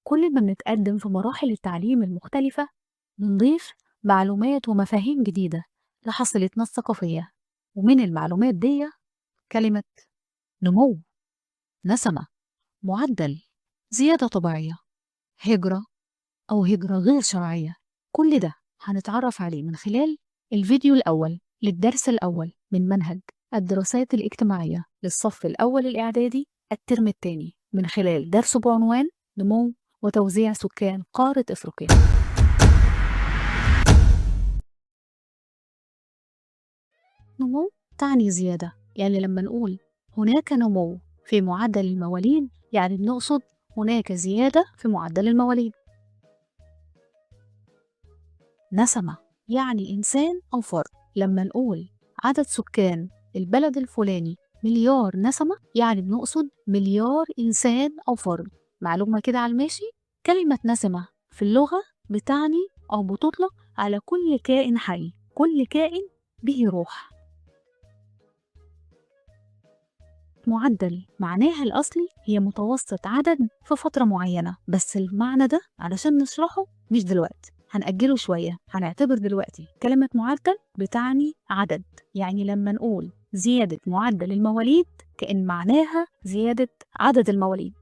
كل ما بنتقدم في مراحل التعليم المختلفة بنضيف معلومات ومفاهيم جديدة لحصيلتنا الثقافية. ومن المعلومات دي كلمة نمو، نسمة، معدل، زيادة طبيعية، هجرة أو هجرة غير شرعية، كل ده هنتعرف عليه من خلال الفيديو الأول للدرس الأول من منهج الدراسات الاجتماعية للصف الأول الإعدادي الترم الثاني، من خلال درس بعنوان نمو وتوزيع سكان قارة إفريقيا. نمو تعني زيادة، يعني لما نقول هناك نمو في معدل المواليد يعني بنقصد هناك زيادة في معدل المواليد. نسمة يعني إنسان أو فرد، لما نقول عدد سكان البلد الفلاني مليار نسمة يعني بنقصد مليار إنسان أو فرد. معلومة كده على الماشي، كلمة نسمة في اللغة بتعني أو بتطلق على كل كائن حي، كل كائن به روح. معدل معناها الأصلي هي متوسط عدد في فترة معينة، بس المعنى ده علشان نشرحه مش دلوقتي، هنأجله شوية. هنعتبر دلوقتي كلمة معدل بتعني عدد، يعني لما نقول زيادة معدل المواليد كأن معناها زيادة عدد المواليد.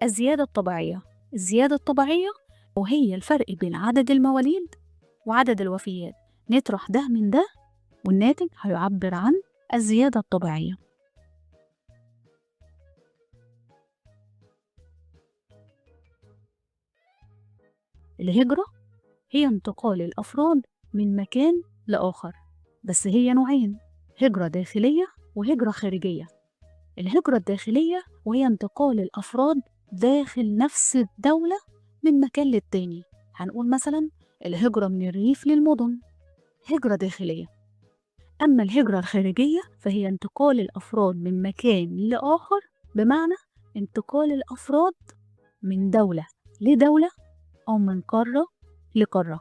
الزيادة الطبيعية، الزيادة الطبيعية وهي الفرق بين عدد المواليد وعدد الوفيات. نطرح ده من ده والناتج هيعبر عن الزيادة الطبيعية. الهجرة هي انتقال الأفراد من مكان لآخر، بس هي نوعين: هجرة داخلية وهجرة خارجية. الهجرة الداخلية وهي انتقال الأفراد داخل نفس الدولة من مكان للتاني. هنقول مثلا الهجرة من الريف للمدن، هجرة داخلية. أما الهجرة الخارجية فهي انتقال الأفراد من مكان لآخر، بمعنى انتقال الأفراد من دولة لدولة أو من قارة لقارة.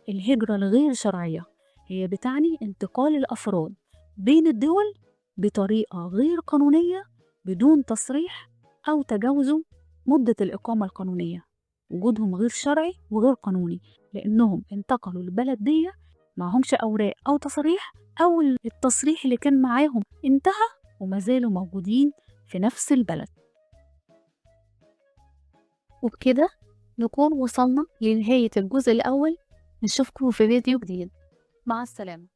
الهجرة الغير شرعية هي بتعني انتقال الأفراد بين الدول بطريقة غير قانونية بدون تصريح أو تجاوزوا مدة الإقامة القانونية. وجودهم غير شرعي وغير قانوني لأنهم انتقلوا البلد دي معهمش أوراق أو تصريح، أو التصريح اللي كان معاهم انتهى وما زالوا موجودين في نفس البلد. وبكده نكون وصلنا لنهاية الجزء الأول. نشوفكم في فيديو جديد. مع السلامة.